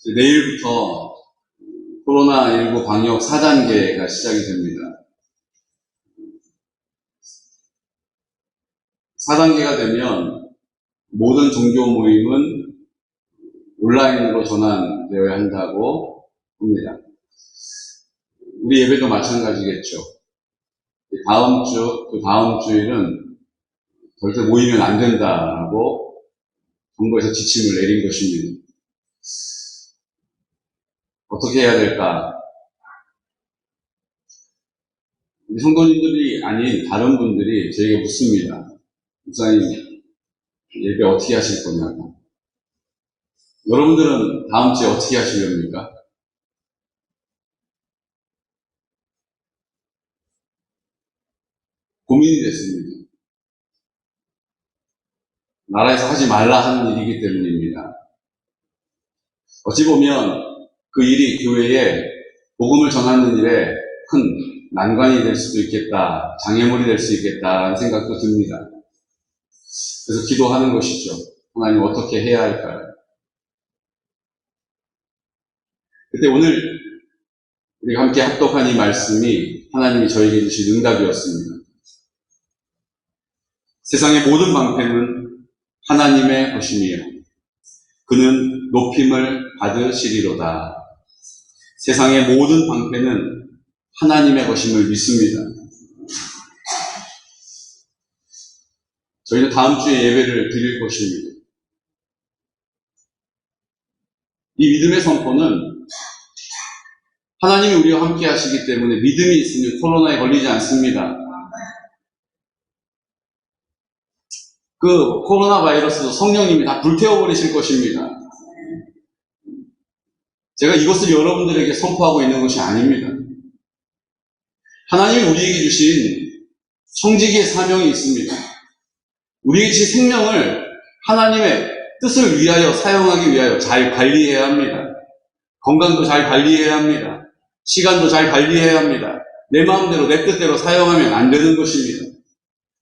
내일부터 코로나19 방역 4단계가 시작이 됩니다. 4단계가 되면 모든 종교 모임은 온라인으로 전환되어야 한다고 합니다. 우리 예배도 마찬가지겠죠. 다음 주, 그 다음 주일은 절대 모이면 안 된다라고 정부에서 지침을 내린 것입니다. 어떻게 해야 될까? 우리 성도님들이 아닌 다른 분들이 저에게 묻습니다. 목사님, 예배 어떻게 하실 거냐고. 여러분들은 다음 주에 어떻게 하시렵니까? 고민이 됐습니다. 나라에서 하지 말라 하는 일이기 때문입니다. 어찌 보면 그 일이 교회에 복음을 전하는 일에 큰 난관이 될 수도 있겠다, 장애물이 될 수 있겠다라는 생각도 듭니다. 그래서 기도하는 것이죠. 하나님 어떻게 해야 할까요? 그때 오늘 우리가 함께 합독한 이 말씀이 하나님이 저에게 주신 응답이었습니다. 세상의 모든 방패는 하나님의 것임이요 그는 높임을 받으시리로다. 세상의 모든 방패는 하나님의 것임을 믿습니다. 저희는 다음 주에 예배를 드릴 것입니다. 이 믿음의 선포는 하나님이 우리와 함께 하시기 때문에 믿음이 있으면 코로나에 걸리지 않습니다. 그 코로나 바이러스도 성령님이 다 불태워버리실 것입니다. 제가 이것을 여러분들에게 선포하고 있는 것이 아닙니다. 하나님이 우리에게 주신 성직의 사명이 있습니다. 우리에게 주신 생명을 하나님의 뜻을 위하여 사용하기 위하여 잘 관리해야 합니다. 건강도 잘 관리해야 합니다. 시간도 잘 관리해야 합니다. 내 마음대로 내 뜻대로 사용하면 안 되는 것입니다.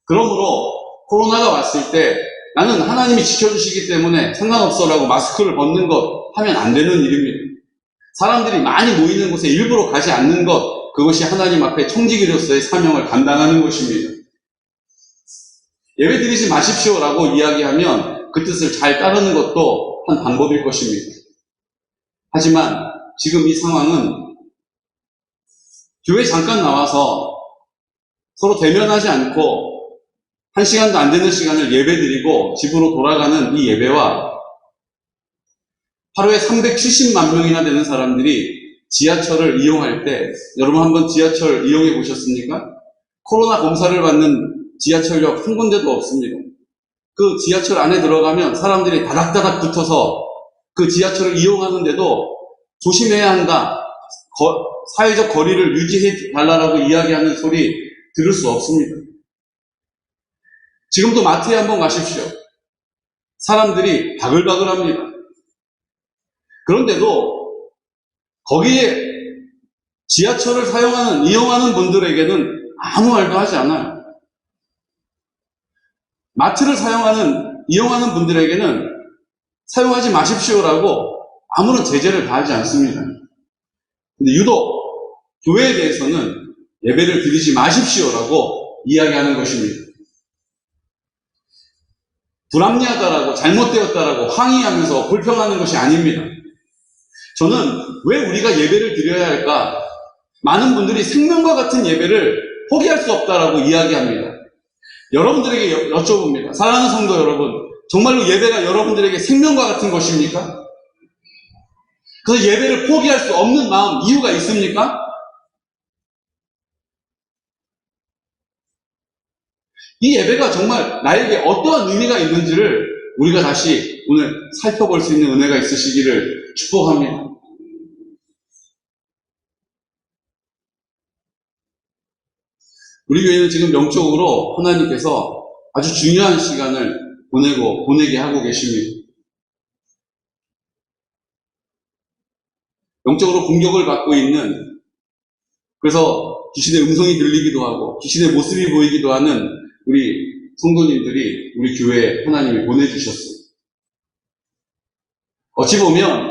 그러므로 코로나가 왔을 때 나는 하나님이 지켜주시기 때문에 상관없어라고 마스크를 벗는 것 하면 안 되는 일입니다. 사람들이 많이 모이는 곳에 일부러 가지 않는 것, 그것이 하나님 앞에 청지기로서의 사명을 감당하는 것입니다. 예배 드리지 마십시오라고 이야기하면 그 뜻을 잘 따르는 것도 한 방법일 것입니다. 하지만 지금 이 상황은 교회 잠깐 나와서 서로 대면하지 않고 1시간도 안 되는 시간을 예배 드리고 집으로 돌아가는 이 예배와 하루에 370만 명이나 되는 사람들이 지하철을 이용할 때, 여러분 한번 지하철 이용해 보셨습니까? 코로나 검사를 받는 지하철역 한 군데도 없습니다. 그 지하철 안에 들어가면 사람들이 다닥다닥 붙어서 그 지하철을 이용하는데도 조심해야 한다, 사회적 거리를 유지해 달라고 이야기하는 소리 들을 수 없습니다. 지금도 마트에 한번 가십시오. 사람들이 바글바글합니다. 그런데도 거기에 지하철을 이용하는 분들에게는 아무 말도 하지 않아요. 마트를 이용하는 분들에게는 사용하지 마십시오라고 아무런 제재를 가하지 않습니다. 근데 유독 교회에 대해서는 예배를 드리지 마십시오라고 이야기하는 것입니다. 불합리하다라고 잘못되었다라고 항의하면서 불평하는 것이 아닙니다. 저는 왜 우리가 예배를 드려야 할까? 많은 분들이 생명과 같은 예배를 포기할 수 없다라고 이야기합니다. 여러분들에게 여쭤봅니다. 사랑하는 성도 여러분, 정말로 예배가 여러분들에게 생명과 같은 것입니까? 그래서 예배를 포기할 수 없는 마음, 이유가 있습니까? 이 예배가 정말 나에게 어떠한 의미가 있는지를 우리가 다시 오늘 살펴볼 수 있는 은혜가 있으시기를 축복합니다. 우리 교회는 지금 영적으로 하나님께서 아주 중요한 시간을 보내게 하고 계십니다. 영적으로 공격을 받고 있는, 그래서 귀신의 음성이 들리기도 하고 귀신의 모습이 보이기도 하는 우리 성도님들이 우리 교회에 하나님이 보내주셨어요. 어찌 보면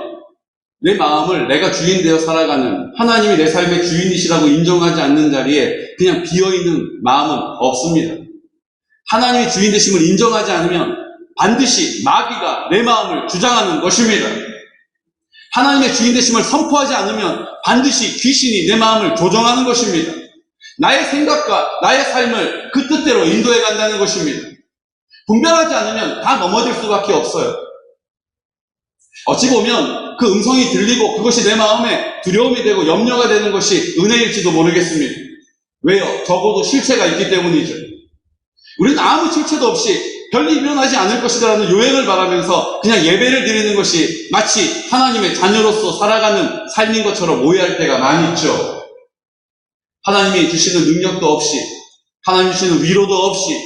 내 마음을 내가 주인 되어 살아가는, 하나님이 내 삶의 주인이시라고 인정하지 않는 자리에 그냥 비어있는 마음은 없습니다. 하나님이 주인 되심을 인정하지 않으면 반드시 마귀가 내 마음을 주장하는 것입니다. 하나님의 주인 되심을 선포하지 않으면 반드시 귀신이 내 마음을 조종하는 것입니다. 나의 생각과 나의 삶을 그 뜻대로 인도해 간다는 것입니다. 분별하지 않으면 다 넘어질 수밖에 없어요. 어찌 보면 그 음성이 들리고 그것이 내 마음에 두려움이 되고 염려가 되는 것이 은혜일지도 모르겠습니다. 왜요? 적어도 실체가 있기 때문이죠. 우리는 아무 실체도 없이 별일이 일어나지 않을 것이라는 요행을 바라면서 그냥 예배를 드리는 것이 마치 하나님의 자녀로서 살아가는 삶인 것처럼 오해할 때가 많이 있죠. 하나님이 주시는 능력도 없이, 하나님 주시는 위로도 없이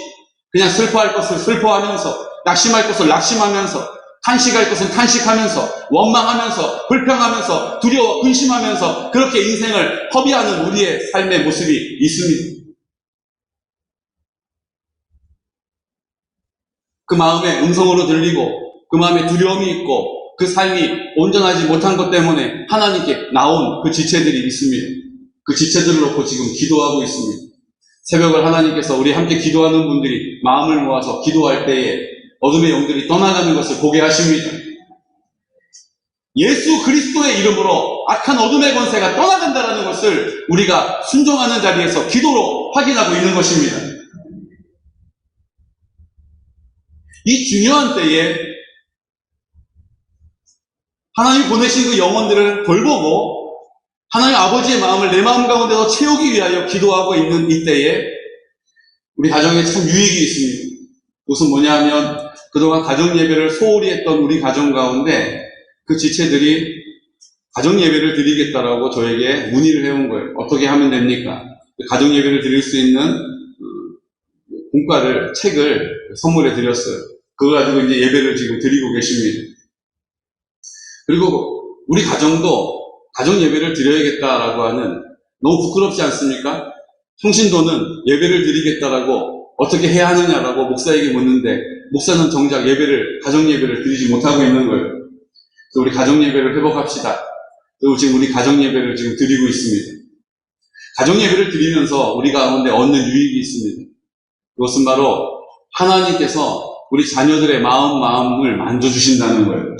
그냥 슬퍼할 것을 슬퍼하면서, 낙심할 것을 낙심하면서, 탄식할 것은 탄식하면서, 원망하면서, 불평하면서, 두려워, 근심하면서 그렇게 인생을 허비하는 우리의 삶의 모습이 있습니다. 그 마음에 음성으로 들리고 그 마음에 두려움이 있고 그 삶이 온전하지 못한 것 때문에 하나님께 나온 그 지체들이 있습니다. 그 지체들을 놓고 지금 기도하고 있습니다. 새벽을 하나님께서 우리 함께 기도하는 분들이 마음을 모아서 기도할 때에 어둠의 영들이 떠나가는 것을 보게 하십니다. 예수 그리스도의 이름으로 악한 어둠의 권세가 떠나간다는 것을 우리가 순종하는 자리에서 기도로 확인하고 있는 것입니다. 이 중요한 때에 하나님이 보내신 그 영혼들을 돌보고 하나님 아버지의 마음을 내 마음 가운데서 채우기 위하여 기도하고 있는 이때에 우리 가정에 참 유익이 있습니다. 그것은 뭐냐 하면 그동안 가정 예배를 소홀히 했던 우리 가정 가운데 그 지체들이 가정 예배를 드리겠다라고 저에게 문의를 해온 거예요. 어떻게 하면 됩니까? 가정 예배를 드릴 수 있는 공과를, 책을 선물해 드렸어요. 그거 가지고 이제 예배를 지금 드리고 계십니다. 그리고 우리 가정도 가정 예배를 드려야겠다라고 하는, 너무 부끄럽지 않습니까? 성신도는 예배를 드리겠다라고 어떻게 해야 하느냐라고 목사에게 묻는데 목사는 정작 가정 예배를 드리지 못하고 있는 거예요. 그래서 우리 가정 예배를 회복합시다. 그리고 지금 우리 가정 예배를 지금 드리고 있습니다. 가정 예배를 드리면서 우리 가운데 얻는 유익이 있습니다. 그것은 바로 하나님께서 우리 자녀들의 마음을 만져주신다는 거예요.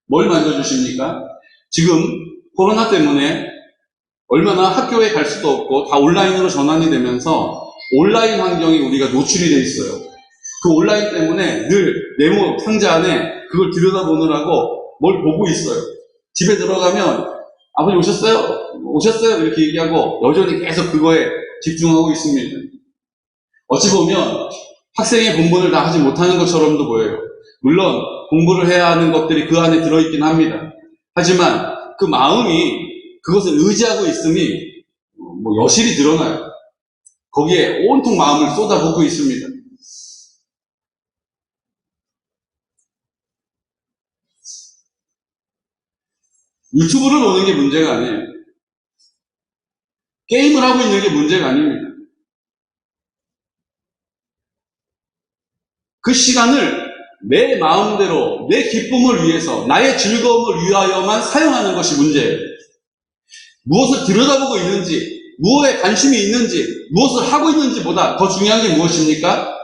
뭘 만져주십니까? 지금 코로나 때문에 얼마나 학교에 갈 수도 없고 다 온라인으로 전환이 되면서 온라인 환경에 우리가 노출이 돼 있어요. 그 온라인 때문에 늘 네모 상자 안에 그걸 들여다보느라고 뭘 보고 있어요. 집에 들어가면 아버지 오셨어요? 오셨어요? 이렇게 얘기하고 여전히 계속 그거에 집중하고 있습니다. 어찌 보면 학생의 본분을 다 하지 못하는 것처럼도 보여요. 물론 공부를 해야 하는 것들이 그 안에 들어있긴 합니다. 하지만 그 마음이 그것을 의지하고 있음이 여실히 드러나요. 거기에 온통 마음을 쏟아붓고 있습니다. 유튜브를 보는 게 문제가 아니에요. 게임을 하고 있는 게 문제가 아닙니다. 그 시간을 내 마음대로 내 기쁨을 위해서 나의 즐거움을 위하여만 사용하는 것이 문제예요. 무엇을 들여다보고 있는지, 무엇에 관심이 있는지, 무엇을 하고 있는지보다 더 중요한 게 무엇입니까?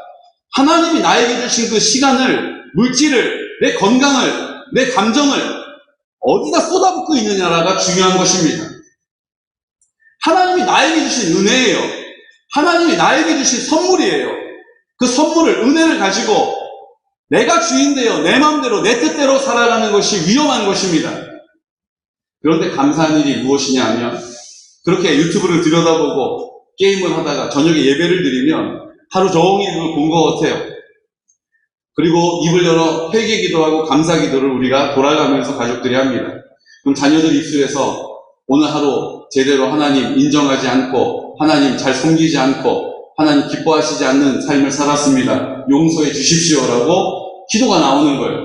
하나님이 나에게 주신 그 시간을, 물질을, 내 건강을, 내 감정을 어디다 쏟아붓고 있느냐가 중요한 것입니다. 하나님이 나에게 주신 은혜예요. 하나님이 나에게 주신 선물이에요. 그 선물을, 은혜를 가지고 내가 주인 되어 내 마음대로 내 뜻대로 살아가는 것이 위험한 것입니다. 그런데 감사한 일이 무엇이냐 하면 그렇게 유튜브를 들여다보고 게임을 하다가 저녁에 예배를 드리면 하루 종일 이걸 본 것 같아요. 그리고 입을 열어 회개 기도하고 감사 기도를 우리가 돌아가면서 가족들이 합니다. 그럼 자녀들 입술에서 오늘 하루 제대로 하나님 인정하지 않고 하나님 잘 섬기지 않고 하나님 기뻐하시지 않는 삶을 살았습니다. 용서해 주십시오라고 기도가 나오는 거예요.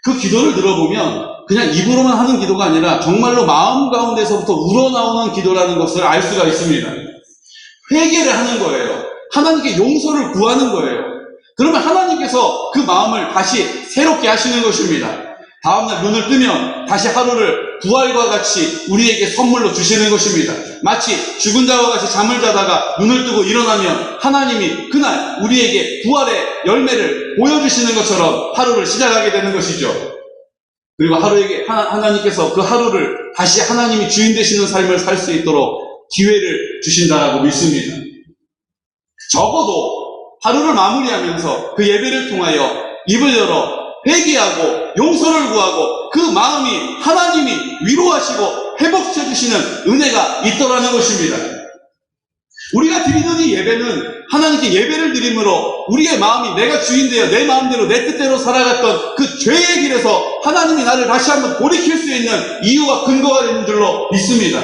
그 기도를 들어보면 그냥 입으로만 하는 기도가 아니라 정말로 마음 가운데서부터 우러나오는 기도라는 것을 알 수가 있습니다. 회개를 하는 거예요. 하나님께 용서를 구하는 거예요. 그러면 하나님께서 그 마음을 다시 새롭게 하시는 것입니다. 다음날 눈을 뜨면 다시 하루를 부활과 같이 우리에게 선물로 주시는 것입니다. 마치 죽은 자와 같이 잠을 자다가 눈을 뜨고 일어나면 하나님이 그날 우리에게 부활의 열매를 보여주시는 것처럼 하루를 시작하게 되는 것이죠. 그리고 하나님께서 그 하루를 다시 하나님이 주인 되시는 삶을 살 수 있도록 기회를 주신다라고 믿습니다. 적어도 하루를 마무리하면서 그 예배를 통하여 입을 열어 회개하고 용서를 구하고 그 마음이 하나님이 위로하시고 회복시켜주시는 은혜가 있더라는 것입니다. 우리가 드리는 이 예배는 하나님께 예배를 드림으로 우리의 마음이 내가 주인되어 내 마음대로 내 뜻대로 살아갔던 그 죄의 길에서 하나님이 나를 다시 한번 돌이킬 수 있는 이유와 근거가 되는 줄로 믿습니다.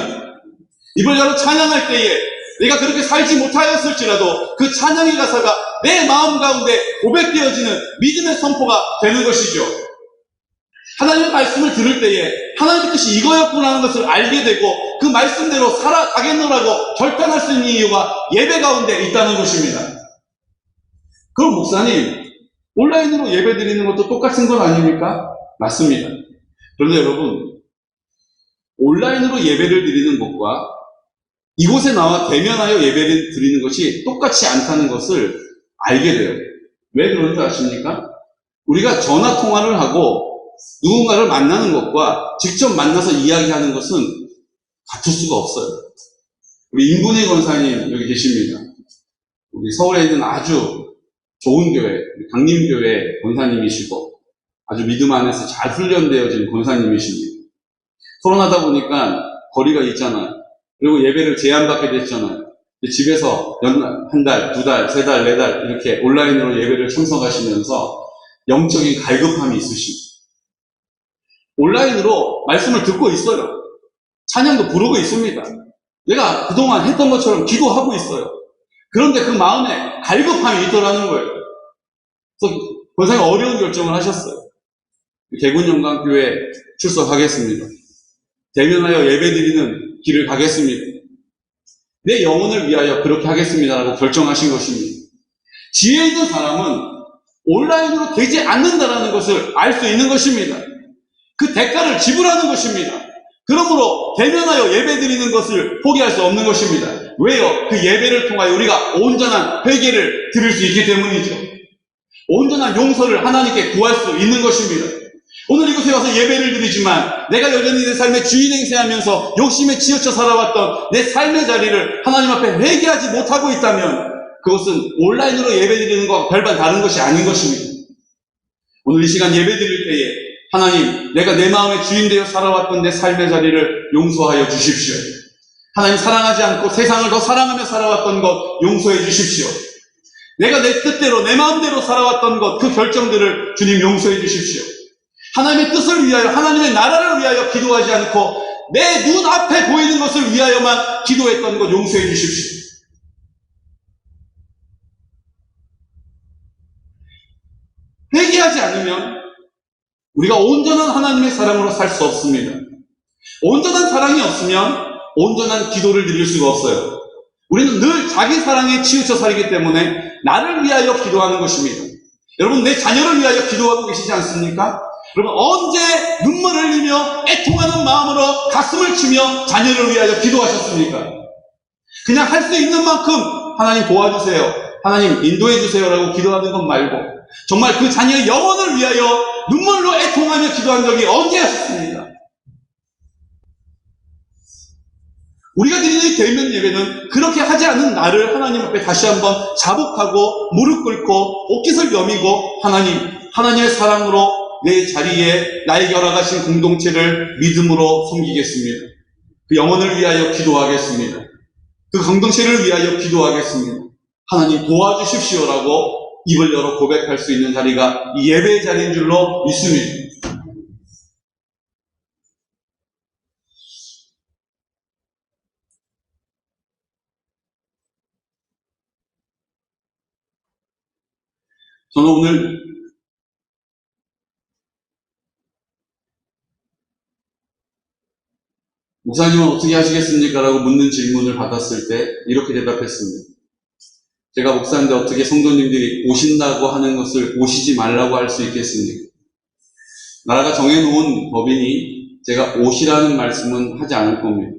입을 열어 찬양할 때에 내가 그렇게 살지 못하였을지라도 그 찬양의 가사가 내 마음 가운데 고백되어지는 믿음의 선포가 되는 것이죠. 하나님의 말씀을 들을 때에 하나님의 뜻이 이거였구나 하는 것을 알게 되고 그 말씀대로 살아가겠노라고 결단할 수 있는 이유가 예배 가운데 있다는 것입니다. 그럼 목사님, 온라인으로 예배 드리는 것도 똑같은 건 아닙니까? 맞습니다. 그런데 여러분, 온라인으로 예배를 드리는 것과 이곳에 나와 대면하여 예배를 드리는 것이 똑같지 않다는 것을 알게 돼요. 왜 그런지 아십니까? 우리가 전화 통화를 하고 누군가를 만나는 것과 직접 만나서 이야기하는 것은 같을 수가 없어요. 우리 임분희 권사님 여기 계십니다. 우리 서울에 있는 아주 좋은 교회, 강림교회 권사님이시고 아주 믿음 안에서 잘 훈련되어진 권사님이십니다. 코로나다 보니까 거리가 있잖아요. 그리고 예배를 제한받게 됐잖아요. 집에서 한 달, 두 달, 세 달, 네 달 이렇게 온라인으로 예배를 참석하시면서 영적인 갈급함이 있으십니다. 온라인으로 말씀을 듣고 있어요. 찬양도 부르고 있습니다. 내가 그동안 했던 것처럼 기도하고 있어요. 그런데 그 마음에 갈급함이 있더라는 거예요. 그래서 권사님 어려운 결정을 하셨어요. 개군영광교회 출석하겠습니다. 대면하여 예배드리는 길을 가겠습니다. 내 영혼을 위하여 그렇게 하겠습니다라고 결정하신 것입니다. 지혜 있는 사람은 온라인으로 되지 않는다라는 것을 알 수 있는 것입니다. 그 대가를 지불하는 것입니다. 그러므로 대면하여 예배드리는 것을 포기할 수 없는 것입니다. 왜요? 그 예배를 통하여 우리가 온전한 회개를 드릴 수 있기 때문이죠. 온전한 용서를 하나님께 구할 수 있는 것입니다. 오늘 이곳에 와서 예배를 드리지만 내가 여전히 내 삶의 주인 행세하면서 욕심에 치우쳐 살아왔던 내 삶의 자리를 하나님 앞에 회개하지 못하고 있다면 그것은 온라인으로 예배 드리는 것과 별반 다른 것이 아닌 것입니다. 오늘 이 시간 예배 드릴 때에 하나님, 내가 내 마음의 주인 되어 살아왔던 내 삶의 자리를 용서하여 주십시오. 하나님, 사랑하지 않고 세상을 더 사랑하며 살아왔던 것 용서해 주십시오. 내가 내 뜻대로 내 마음대로 살아왔던 것 그 결정들을 주님 용서해 주십시오. 하나님의 뜻을 위하여 하나님의 나라를 위하여 기도하지 않고 내 눈앞에 보이는 것을 위하여만 기도했던 것 용서해 주십시오. 회개하지 않으면 우리가 온전한 하나님의 사랑으로 살 수 없습니다. 온전한 사랑이 없으면 온전한 기도를 드릴 수가 없어요. 우리는 늘 자기 사랑에 치우쳐 살기 때문에 나를 위하여 기도하는 것입니다. 여러분, 내 자녀를 위하여 기도하고 계시지 않습니까? 여러분, 언제 눈물을 흘리며 애통하는 마음으로 가슴을 치며 자녀를 위하여 기도하셨습니까? 그냥 할 수 있는 만큼 하나님 도와주세요, 하나님 인도해 주세요라고 기도하는 것 말고 정말 그 자녀의 영혼을 위하여 눈물로 애통하며 기도한 적이 언제였습니까? 우리가 드리는 대면 예배는 그렇게 하지 않은 나를 하나님 앞에 다시 한번 자복하고 무릎 꿇고 옷깃을 여미고 하나님의 사랑으로 내 자리에 나에게 허락하신 공동체를 믿음으로 섬기겠습니다. 그 영혼을 위하여 기도하겠습니다. 그 공동체를 위하여 기도하겠습니다. 하나님 도와주십시오라고 입을 열어 고백할 수 있는 자리가 이 예배의 자리인 줄로 믿습니다. 저는 오늘 목사님은 어떻게 하시겠습니까? 라고 묻는 질문을 받았을 때 이렇게 대답했습니다. 제가 목사인데 어떻게 성도님들이 오신다고 하는 것을 오시지 말라고 할 수 있겠습니까? 나라가 정해놓은 법이니 제가 오시라는 말씀은 하지 않을 겁니다.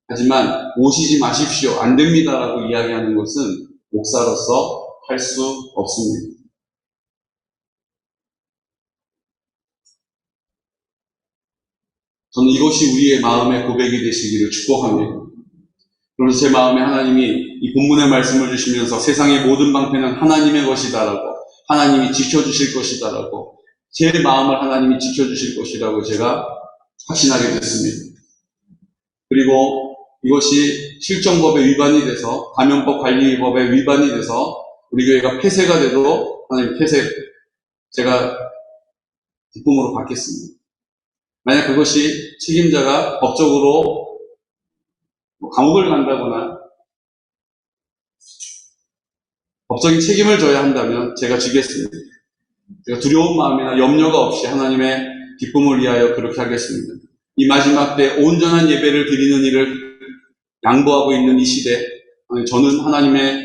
하지만 오시지 마십시오. 안 됩니다라고 이야기하는 것은 목사로서 할 수 없습니다. 저는 이것이 우리의 마음의 고백이 되시기를 축복합니다. 그래서 제 마음에 하나님이 이 본문의 말씀을 주시면서 세상의 모든 방패는 하나님의 것이다라고, 하나님이 지켜주실 것이다라고, 제 마음을 하나님이 지켜주실 것이라고 제가 확신하게 됐습니다. 그리고 이것이 실정법에 위반이 돼서, 감염법 관리법에 위반이 돼서 우리 교회가 폐쇄가 돼도 하나님 폐쇄 제가 기쁨으로 받겠습니다. 만약 그것이 책임자가 법적으로 감옥을 간다거나 법적인 책임을 져야 한다면 제가 지겠습니다. 제가 두려운 마음이나 염려가 없이 하나님의 기쁨을 위하여 그렇게 하겠습니다. 이 마지막 때 온전한 예배를 드리는 일을 양보하고 있는 이 시대, 저는 하나님의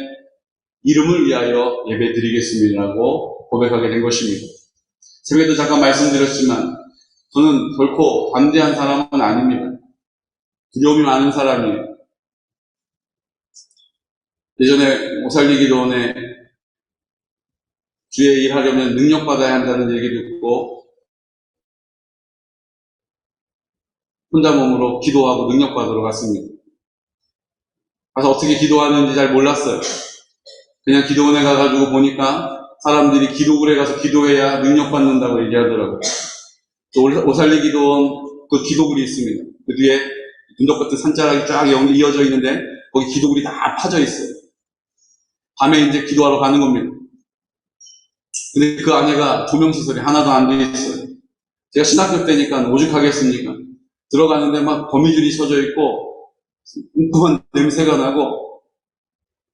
이름을 위하여 예배 드리겠습니다라고 고백하게 된 것입니다. 새벽에도 잠깐 말씀드렸지만 저는 결코 관대한 사람은 아닙니다. 두려움이 많은 사람이에요. 예전에 오살리 기도원에 주의 일 하려면 능력받아야 한다는 얘기 듣고 혼자 몸으로 기도하고 능력받으러 갔습니다. 가서 어떻게 기도하는지 잘 몰랐어요. 그냥 기도원에 가가지고 보니까 사람들이 기도굴에 가서 기도해야 능력받는다고 얘기하더라고요. 오살리 기도원 그 기도굴이 있습니다. 그 뒤에 분덕 같은 산자락이 쫙 이어져 있는데 거기 기도굴이 다 파져 있어요. 밤에 이제 기도하러 가는 겁니다. 근데 그 안에가 조명시설이 하나도 안 돼 있어요. 제가 신학교 때니까 오죽하겠습니까? 들어가는데 막 거미줄이 쳐져 있고 웅큼한 냄새가 나고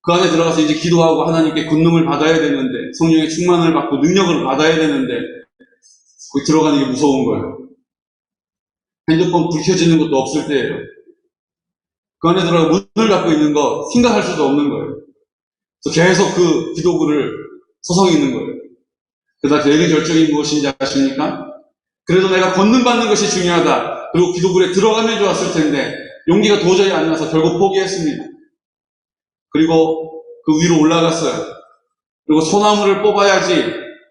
그 안에 들어가서 이제 기도하고 하나님께 권능을 받아야 되는데 성령의 충만을 받고 능력을 받아야 되는데 거기 들어가는 게 무서운 거예요. 핸드폰 불 켜지는 것도 없을 때예요. 그 안에 들어가 문을 닫고 있는 거 생각할 수도 없는 거예요. 그래서 계속 그 기도구를 서성이 있는 거예요. 그러다 내린 결정이 무엇인지 아십니까? 그래도 내가 권능 받는 것이 중요하다. 그리고 기도굴에 들어가면 좋았을 텐데 용기가 도저히 안 나서 결국 포기했습니다. 그리고 그 위로 올라갔어요. 그리고 소나무를 뽑아야지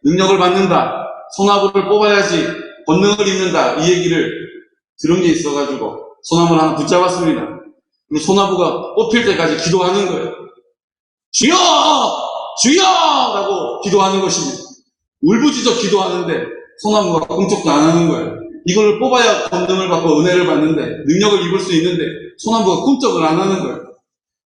능력을 받는다. 소나무를 뽑아야지 권능을 입는다. 이 얘기를 들은 게 있어가지고 소나무를 하나 붙잡았습니다. 그리고 소나무가 뽑힐 때까지 기도하는 거예요. 주여! 주여! 라고 기도하는 것입니다. 울부짖어 기도하는데 소나무가 꿈쩍도 안 하는 거예요. 이걸 뽑아야 권능을 받고 은혜를 받는데 능력을 입을 수 있는데 소나무가 꿈쩍을 안 하는 거예요.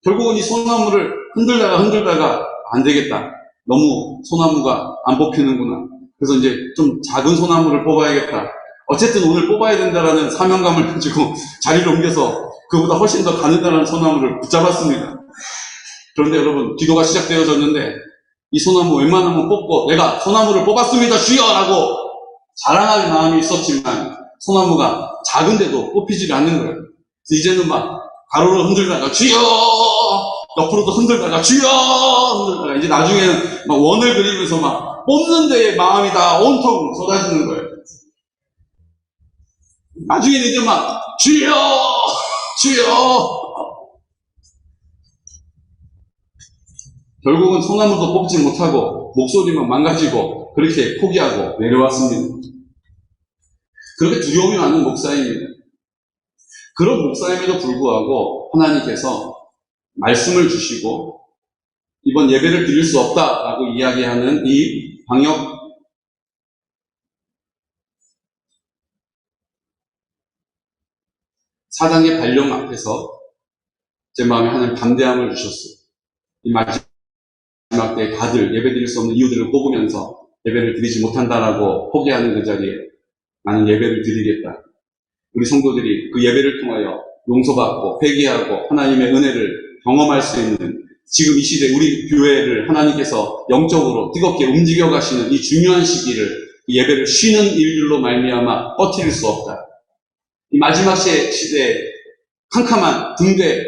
결국은 이 소나무를 흔들다가 안 되겠다. 너무 소나무가 안 뽑히는구나. 그래서 이제 좀 작은 소나무를 뽑아야겠다. 어쨌든 오늘 뽑아야 된다라는 사명감을 가지고 자리를 옮겨서 그보다 훨씬 더 가느다란 소나무를 붙잡았습니다. 그런데 여러분, 기도가 시작되어졌는데 이 소나무 웬만하면 뽑고 내가 소나무를 뽑았습니다 주여라고 자랑할 마음이 있었지만 소나무가 작은데도 뽑히지 않는 거예요. 그래서 이제는 막 가로를 흔들다가 주여, 옆으로도 흔들다가 주여 흔들다가 이제 나중에는 막 원을 그리면서 막 뽑는 데에 마음이 다 온통 쏟아지는 거예요. 나중에는 이제 막 주여 주여. 결국은 소나무도 뽑지 못하고 목소리만 망가지고 그렇게 포기하고 내려왔습니다. 그렇게 두려움이 많은 목사입니다. 그런 목사임에도 불구하고 하나님께서 말씀을 주시고 이번 예배를 드릴 수 없다라고 이야기하는 이 방역 사단의 발령 앞에서 제 마음에 하나님 담대함을 주셨어요. 이 마지막 때 다들 예배 드릴 수 없는 이유들을 꼽으면서 예배를 드리지 못한다라고 포기하는 그 자리에 나는 예배를 드리겠다. 우리 성도들이 그 예배를 통하여 용서받고 회개하고 하나님의 은혜를 경험할 수 있는 지금 이 시대 우리 교회를 하나님께서 영적으로 뜨겁게 움직여 가시는 이 중요한 시기를 예배를 쉬는 일들로 말미암아 버틸 수 없다. 이 마지막 시대에 캄캄한 등대,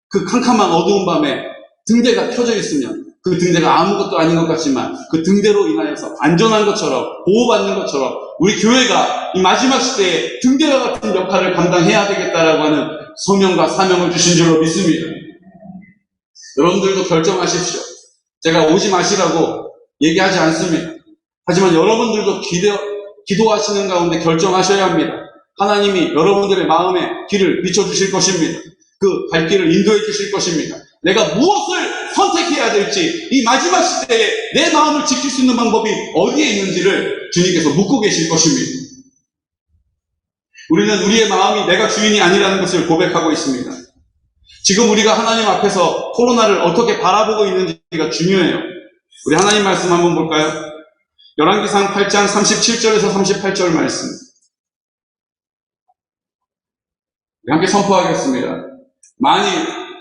그 캄캄한 어두운 밤에 등대가 켜져 있으면 그 등대가 아무것도 아닌 것 같지만 그 등대로 인하여서 안전한 것처럼 보호받는 것처럼 우리 교회가 이 마지막 시대에 등대와 같은 역할을 감당해야 되겠다라고 하는 소명과 사명을 주신 줄로 믿습니다. 여러분들도 결정하십시오. 제가 오지 마시라고 얘기하지 않습니다. 하지만 여러분들도 기도하시는 가운데 결정하셔야 합니다. 하나님이 여러분들의 마음에 길을 비춰주실 것입니다. 그 발길을 인도해 주실 것입니다. 내가 무엇을 선택해야 될지, 이 마지막 시대에 내 마음을 지킬 수 있는 방법이 어디에 있는지를 주님께서 묻고 계실 것입니다. 우리는 우리의 마음이 내가 주인이 아니라는 것을 고백하고 있습니다. 지금 우리가 하나님 앞에서 코로나를 어떻게 바라보고 있는지가 중요해요. 우리 하나님 말씀 한번 볼까요? 열왕기상 8장 37절에서 38절 말씀. 함께 선포하겠습니다. 만일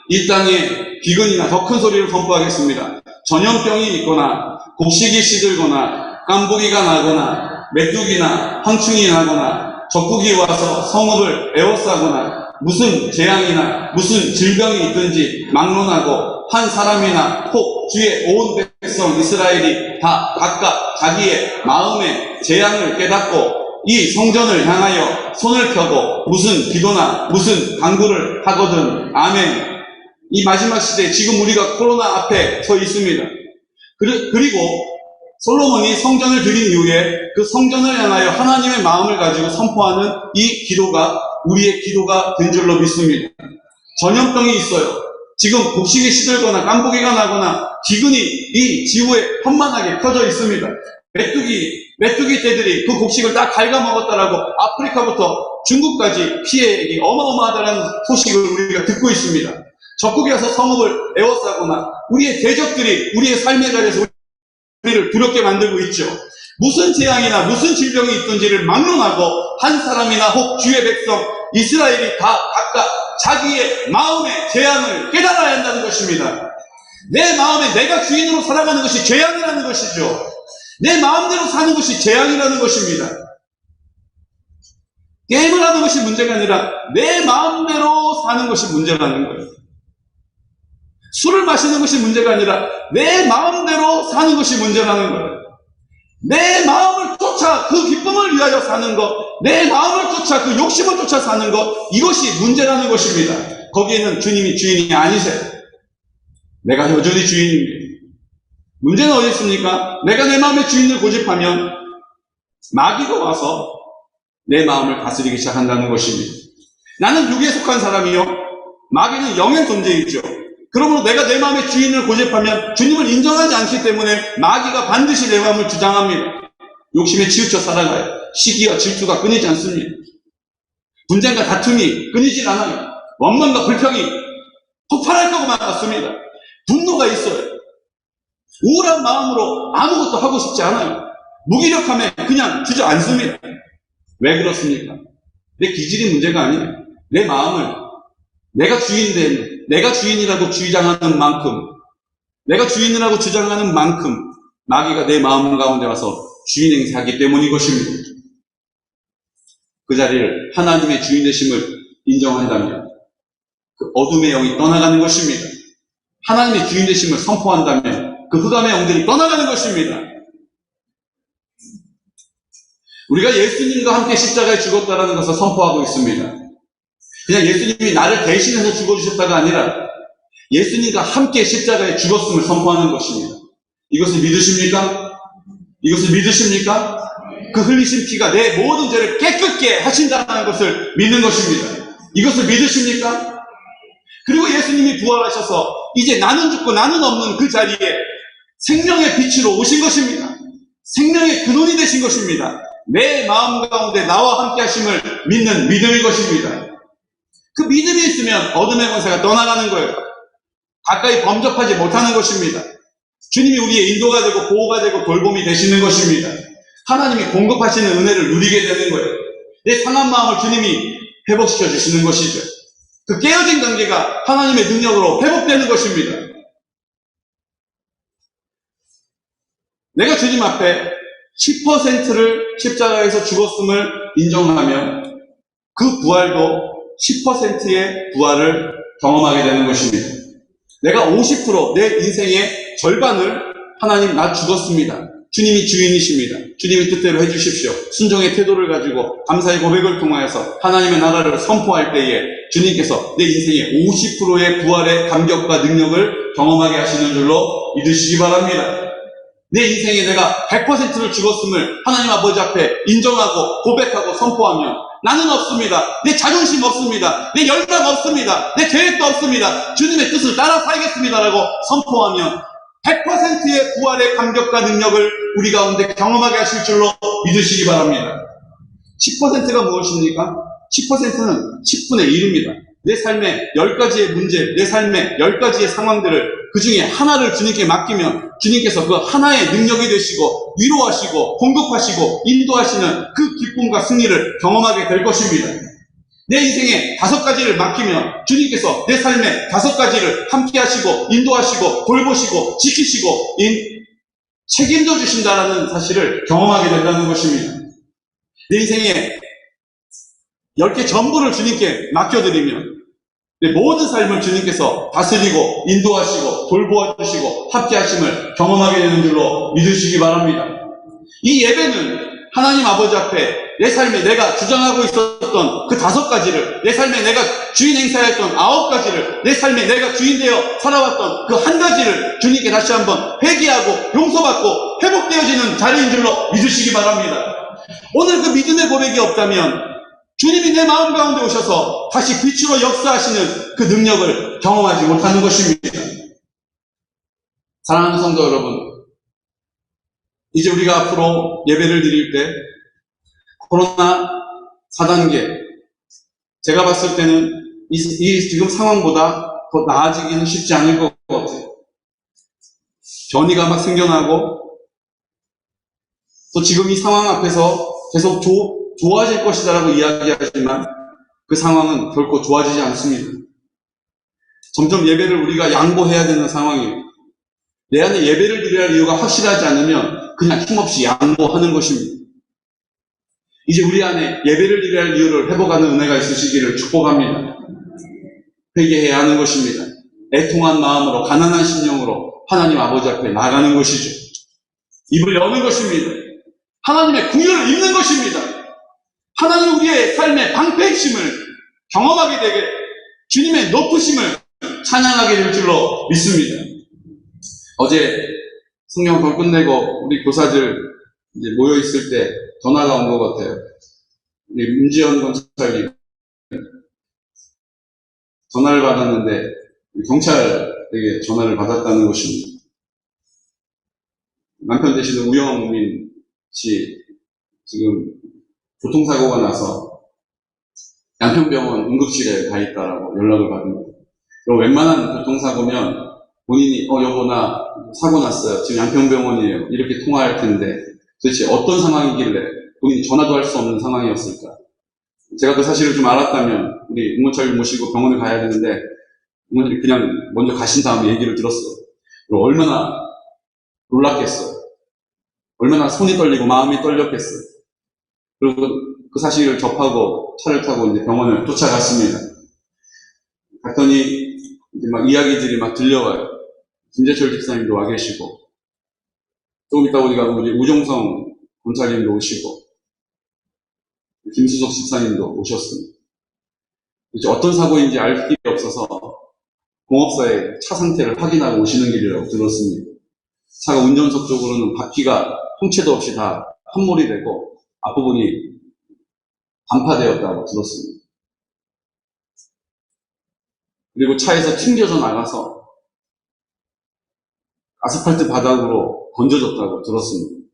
이 땅에 비근이나 더 큰 소리를 선포하겠습니다. 전염병이 있거나 곡식이 시들거나 깐부기가 나거나 메뚜기나 황충이 나거나 적국이 와서 성읍을 에워싸거나 무슨 재앙이나 무슨 질병이 있든지 막론하고 한 사람이나 혹 주의 온 백성 이스라엘이 다 각각 자기의 마음의 재앙을 깨닫고 이 성전을 향하여 손을 펴고 무슨 기도나 무슨 간구를 하거든. 아멘. 이 마지막 시대에 지금 우리가 코로나 앞에 서 있습니다. 그리고 솔로몬이 성전을 드린 이후에 그 성전을 향하여 하나님의 마음을 가지고 선포하는 이 기도가 우리의 기도가 된 줄로 믿습니다. 전염병이 있어요. 지금 곡식이 시들거나 깐부기가 나거나 기근이 이 지구에 험만하게 펴져 있습니다. 메뚜기 떼들이 그 곡식을 다 갉아먹었다라고 아프리카부터 중국까지 피해액이 어마어마하다는 소식을 우리가 듣고 있습니다. 적국이 와서 성읍을 에워싸거나 우리의 대적들이 우리의 삶의 자리에서 우리를 두렵게 만들고 있죠. 무슨 재앙이나 무슨 질병이 있든지를 막론하고 한 사람이나 혹 주의 백성 이스라엘이 다 각각 자기의 마음의 재앙을 깨달아야 한다는 것입니다. 내 마음에 내가 주인으로 살아가는 것이 재앙이라는 것이죠. 내 마음대로 사는 것이 재앙이라는 것입니다. 게임을 하는 것이 문제가 아니라 내 마음대로 사는 것이 문제라는 거예요. 술을 마시는 것이 문제가 아니라 내 마음대로 사는 것이 문제라는 거예요. 내 마음을 쫓아 그 기쁨을 위하여 사는 것, 내 마음을 쫓아 그 욕심을 쫓아 사는 것, 이것이 문제라는 것입니다. 거기에는 주님이 주인이 아니세요. 내가 여전히 주인입니다. 문제는 어디 있습니까? 내가 내 마음의 주인을 고집하면 마귀가 와서 내 마음을 다스리기 시작한다는 것입니다. 나는 육에 속한 사람이요, 마귀는 영의 존재이죠. 그러므로 내가 내 마음의 주인을 고집하면 주님을 인정하지 않기 때문에 마귀가 반드시 내 마음을 주장합니다. 욕심에 치우쳐 살아가요. 시기와 질투가 끊이지 않습니다. 분쟁과 다툼이 끊이질 않아요. 원망과 불평이 폭발할 것만 같습니다. 분노가 있어요. 우울한 마음으로 아무것도 하고 싶지 않아요. 무기력함에 그냥 주저앉습니다. 왜 그렇습니까? 내 기질이 문제가 아니에요. 내 마음을 내가 내가 주인이라고 주장하는 만큼 마귀가 내 마음 가운데 와서 주인 행세하기 때문인 것입니다. 그 자리를 하나님의 주인 되심을 인정한다면 그 어둠의 영이 떠나가는 것입니다. 하나님의 주인 되심을 선포한다면 그 흑암의 영들이 떠나가는 것입니다. 우리가 예수님과 함께 십자가에 죽었다는 것을 선포하고 있습니다. 그냥 예수님이 나를 대신해서 죽어주셨다가 아니라 예수님과 함께 십자가에 죽었음을 선포하는 것입니다. 이것을 믿으십니까? 이것을 믿으십니까? 그 흘리신 피가 내 모든 죄를 깨끗게 하신다는 것을 믿는 것입니다. 이것을 믿으십니까? 그리고 예수님이 부활하셔서 이제 나는 죽고 나는 없는 그 자리에 생명의 빛으로 오신 것입니다. 생명의 근원이 되신 것입니다. 내 마음 가운데 나와 함께 하심을 믿는 믿음인 것입니다. 그 믿음이 있으면 어둠의 권세가 떠나가는 거예요. 가까이 범접하지 못하는 것입니다. 주님이 우리의 인도가 되고 보호가 되고 돌봄이 되시는 것입니다. 하나님이 공급하시는 은혜를 누리게 되는 거예요. 내 상한 마음을 주님이 회복시켜 주시는 것이죠. 그 깨어진 관계가 하나님의 능력으로 회복되는 것입니다. 내가 주님 앞에 10%를 십자가에서 죽었음을 인정하면 그 부활도 10%의 부활을 경험하게 되는 것입니다. 내가 50%, 내 인생의 절반을 하나님 나 죽었습니다. 주님이 주인이십니다. 주님의 뜻대로 해주십시오. 순종의 태도를 가지고 감사의 고백을 통하여서 하나님의 나라를 선포할 때에 주님께서 내 인생의 50%의 부활의 감격과 능력을 경험하게 하시는 줄로 믿으시기 바랍니다. 내 인생에 내가 100%를 죽었음을 하나님 아버지 앞에 인정하고 고백하고 선포하면 나는 없습니다. 내 자존심 없습니다. 내 열망 없습니다. 내 계획도 없습니다. 주님의 뜻을 따라 살겠습니다라고 선포하면 100%의 부활의 감격과 능력을 우리 가운데 경험하게 하실 줄로 믿으시기 바랍니다. 10%가 무엇입니까? 10%는 10분의 1입니다. 내 삶의 10가지의 문제, 내 삶의 10가지의 상황들을 그 중에 하나를 주님께 맡기면 주님께서 그 하나의 능력이 되시고 위로하시고 공급하시고 인도하시는 그 기쁨과 승리를 경험하게 될 것입니다. 내 인생의 5가지를 맡기면 주님께서 내 삶의 5가지를 함께 하시고 인도하시고 돌보시고 지키시고 책임져 주신다는 사실을 경험하게 된다는 것입니다. 내 인생의 10개 전부를 주님께 맡겨드리면 내 모든 삶을 주님께서 다스리고 인도하시고 돌보아주시고 함께하심을 경험하게 되는 줄로 믿으시기 바랍니다. 이 예배는 하나님 아버지 앞에 내 삶에 내가 주장하고 있었던 그 5가지를, 내 삶에 내가 주인 행사했던 9가지를, 내 삶에 내가 주인 되어 살아왔던 그 1가지를 주님께 다시 한번 회개하고 용서받고 회복되어지는 자리인 줄로 믿으시기 바랍니다. 오늘 그 믿음의 고백이 없다면 주님이 내 마음 가운데 오셔서 다시 빛으로 역사하시는 그 능력을 경험하지 못하는 것입니다. 사랑하는 성도 여러분, 이제 우리가 앞으로 예배를 드릴 때 코로나 4단계, 제가 봤을 때는 이 지금 상황보다 더 나아지기는 쉽지 않을 것 같아요. 변이가 막 생겨나고 또 지금 이 상황 앞에서 계속 좋아질 것이다라고 이야기하지만 그 상황은 결코 좋아지지 않습니다. 점점 예배를 우리가 양보해야 되는 상황이에요. 내 안에 예배를 드려야 할 이유가 확실하지 않으면 그냥 힘없이 양보하는 것입니다. 이제 우리 안에 예배를 드려야 할 이유를 회복하는 은혜가 있으시기를 축복합니다. 회개해야 하는 것입니다. 애통한 마음으로 가난한 심령으로 하나님 아버지 앞에 나가는 것이죠. 입을 여는 것입니다. 하나님의 궁유를 입는 것입니다. 하나님 우리의 삶의 방패심을 경험하게 되게 주님의 높으심을 찬양하게 될 줄로 믿습니다. 어제 성령을 끝내고 우리 교사들 이제 모여 있을 때 전화가 온 것 같아요. 우리 문지연 검사님 전화를 받았는데 경찰에게 전화를 받았다는 것입니다. 남편 되시는 우영민 씨 지금 교통사고가 나서 양평병원 응급실에 가 있다라고 연락을 받은 거예요. 그럼 웬만한 교통사고면 본인이 여보 나 사고 났어요. 지금 양평병원이에요. 이렇게 통화할 텐데 도대체 어떤 상황이길래 본인이 전화도 할 수 없는 상황이었을까? 제가 그 사실을 좀 알았다면 우리 응모차를 모시고 병원에 가야 되는데 부모님이 그냥 먼저 가신 다음에 얘기를 들었어. 그리고 얼마나 놀랐겠어요. 얼마나 손이 떨리고 마음이 떨렸겠어요. 그리고 그 사실을 접하고 차를 타고 이제 병원을 쫓아갔습니다. 갔더니 이제 막 이야기들이 막 들려와요. 김재철 집사님도 와 계시고, 조금 이따 우리가 우리 우종성 검사님도 오시고, 김수석 집사님도 오셨습니다. 이제 어떤 사고인지 알 길이 없어서 공업사의 차 상태를 확인하고 오시는 길이라고 들었습니다. 차가 운전석 쪽으로는 바퀴가 통째도 없이 다 함몰이 되고 앞부분이 반파되었다고 들었습니다. 그리고 차에서 튕겨져 나가서 아스팔트 바닥으로 건져졌다고 들었습니다.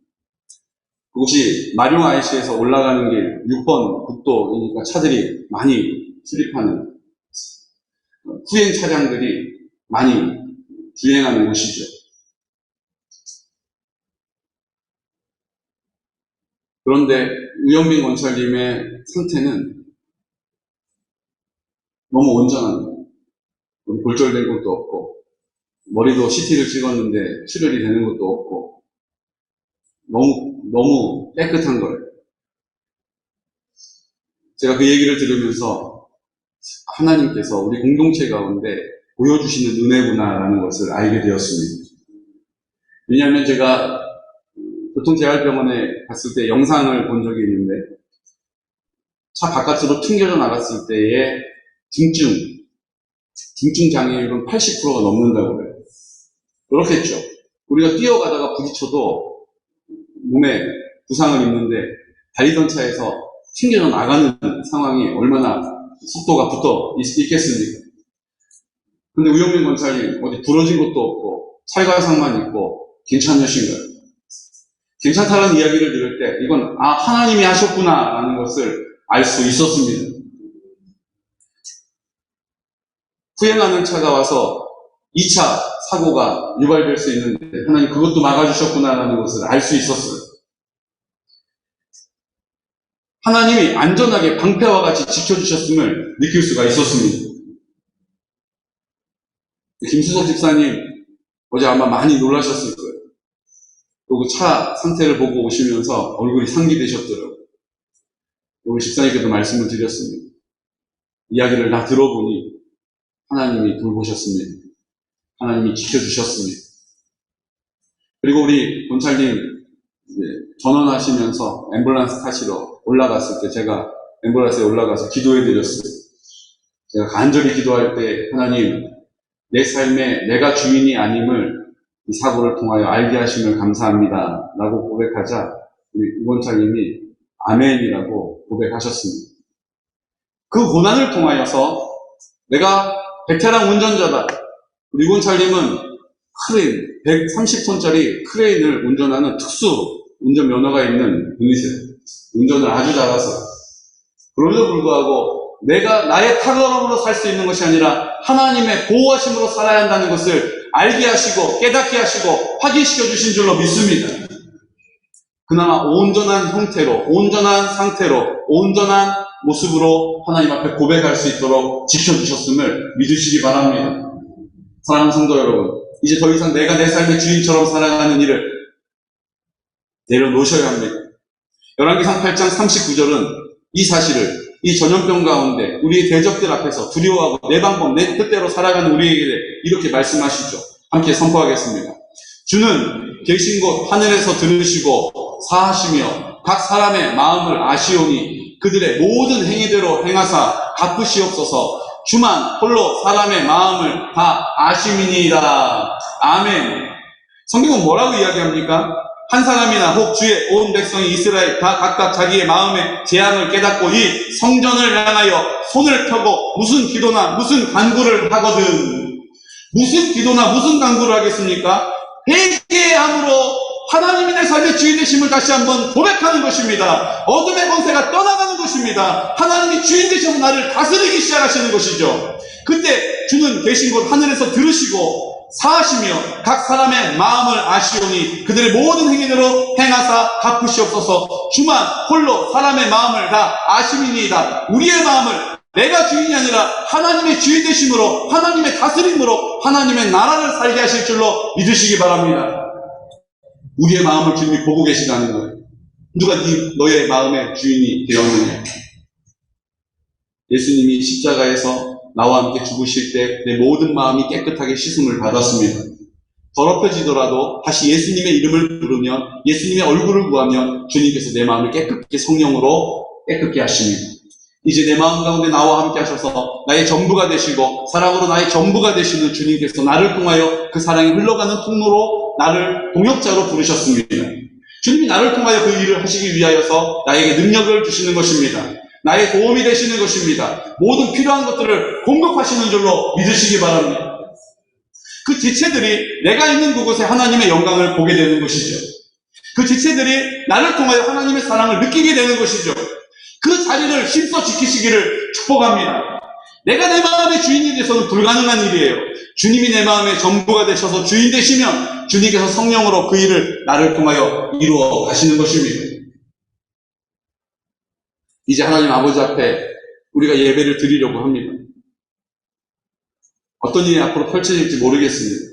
그곳이 마룡 IC에서 올라가는 길 6번 국도이니까 차들이 많이 출입하는 후행 차량들이 많이 주행하는 곳이죠. 그런데 우영민 원찰님의 상태는 너무 온전합니다. 골절된 것도 없고 머리도 CT를 찍었는데 출혈이 되는 것도 없고 너무 깨끗한 거예요. 제가 그 얘기를 들으면서 하나님께서 우리 공동체 가운데 보여주시는 은혜구나라는 것을 알게 되었습니다. 왜냐하면 제가 교통재활병원에 갔을 때 영상을 본 적이 있는데, 차 바깥으로 튕겨져 나갔을 때의 중증 장애율은 80%가 넘는다고 그래요. 그렇겠죠. 우리가 뛰어가다가 부딪혀도 몸에 부상을 입는데 달리던 차에서 튕겨져 나가는 상황이 얼마나 속도가 붙어 있겠습니까? 근데 우영민 권사님 어디 부러진 것도 없고 찰과상만 있고 괜찮으신가요? 괜찮다는 이야기를 들을 때 이건 하나님이 하셨구나 라는 것을 알 수 있었습니다. 후행하는 차가 와서 2차 사고가 유발될 수 있는데 하나님 그것도 막아주셨구나 라는 것을 알 수 있었어요. 하나님이 안전하게 방패와 같이 지켜주셨음을 느낄 수가 있었습니다. 김수석 집사님 어제 아마 많이 놀라셨을 거예요. 또 그 차 상태를 보고 오시면서 얼굴이 상기되셨더라고요. 우리 집사님께도 말씀을 드렸습니다. 이야기를 다 들어보니 하나님이 돌보셨습니다. 하나님이 지켜주셨습니다. 그리고 우리 본찰님 전원하시면서 앰뷸런스 타시러 올라갔을 때 제가 앰뷸런스에 올라가서 기도해드렸어요. 제가 간절히 기도할 때 하나님 내 삶에 내가 주인이 아님을 이 사고를 통하여 알게 하심을 감사합니다 라고 고백하자 우리 유권차님이 아멘이라고 고백하셨습니다. 그 고난을 통하여서 내가 베테랑 운전자다. 우리 유권차님은 크레인 130톤짜리 크레인을 운전하는 특수 운전면허가 있는 분이세요. 운전을 아주 잘하세요. 그럼에도 불구하고 내가 나의 탁월함으로 살 수 있는 것이 아니라 하나님의 보호하심으로 살아야 한다는 것을 알게 하시고 깨닫게 하시고 확인시켜 주신 줄로 믿습니다. 그나마 온전한 형태로, 온전한 상태로, 온전한 모습으로 하나님 앞에 고백할 수 있도록 지켜주셨음을 믿으시기 바랍니다. 사랑하는 성도 여러분, 이제 더 이상 내가 내 삶의 주인처럼 살아가는 일을 내려놓으셔야 합니다. 열왕기상 8장 39절은 이 사실을 이 전염병 가운데 우리의 대적들 앞에서 두려워하고 내 방법, 내 뜻대로 살아가는 우리에게 이렇게 말씀하시죠. 함께 선포하겠습니다. 주는 계신 곳 하늘에서 들으시고 사하시며 각 사람의 마음을 아시오니 그들의 모든 행위대로 행하사 갚으시옵소서. 주만 홀로 사람의 마음을 다 아심이니이다. 아멘. 성경은 뭐라고 이야기합니까? 한 사람이나 혹 주의 온 백성이 이스라엘 다 각각 자기의 마음의 재앙을 깨닫고 이 성전을 향하여 손을 펴고 무슨 기도나 무슨 간구를 하거든. 무슨 기도나 무슨 간구를 하겠습니까? 회개함으로 하나님이 내 삶의 주인 되심을 다시 한번 고백하는 것입니다. 어둠의 권세가 떠나가는 것입니다. 하나님이 주인 되셔서 나를 다스리기 시작하시는 것이죠. 그때 주는 계신 곳 하늘에서 들으시고 사하시며 각 사람의 마음을 아시오니 그들의 모든 행위대로 행하사 갚으시옵소서. 주만 홀로 사람의 마음을 다 아심이니이다. 우리의 마음을 내가 주인이 아니라 하나님의 주인 되심으로 하나님의 다스림으로 하나님의 나라를 살게 하실 줄로 믿으시기 바랍니다. 우리의 마음을 주님이 보고 계시다는 거예요. 누가 너의 마음의 주인이 되었느냐. 예수님이 십자가에서 나와 함께 죽으실 때 내 모든 마음이 깨끗하게 씻음을 받았습니다. 더럽혀지더라도 다시 예수님의 이름을 부르면 예수님의 얼굴을 구하면 주님께서 내 마음을 깨끗하게 성령으로 깨끗게 하십니다. 이제 내 마음 가운데 나와 함께 하셔서 나의 전부가 되시고 사랑으로 나의 전부가 되시는 주님께서 나를 통하여 그 사랑이 흘러가는 통로로 나를 동역자로 부르셨습니다. 주님이 나를 통하여 그 일을 하시기 위하여서 나에게 능력을 주시는 것입니다. 나의 도움이 되시는 것입니다. 모든 필요한 것들을 공급하시는 줄로 믿으시기 바랍니다. 그 지체들이 내가 있는 그곳에 하나님의 영광을 보게 되는 것이죠. 그 지체들이 나를 통하여 하나님의 사랑을 느끼게 되는 것이죠. 그 자리를 힘써 지키시기를 축복합니다. 내가 내 마음의 주인이 돼서는 불가능한 일이에요. 주님이 내 마음의 전부가 되셔서 주인 되시면 주님께서 성령으로 그 일을 나를 통하여 이루어 가시는 것입니다. 이제 하나님 아버지 앞에 우리가 예배를 드리려고 합니다. 어떤 일이 앞으로 펼쳐질지 모르겠습니다.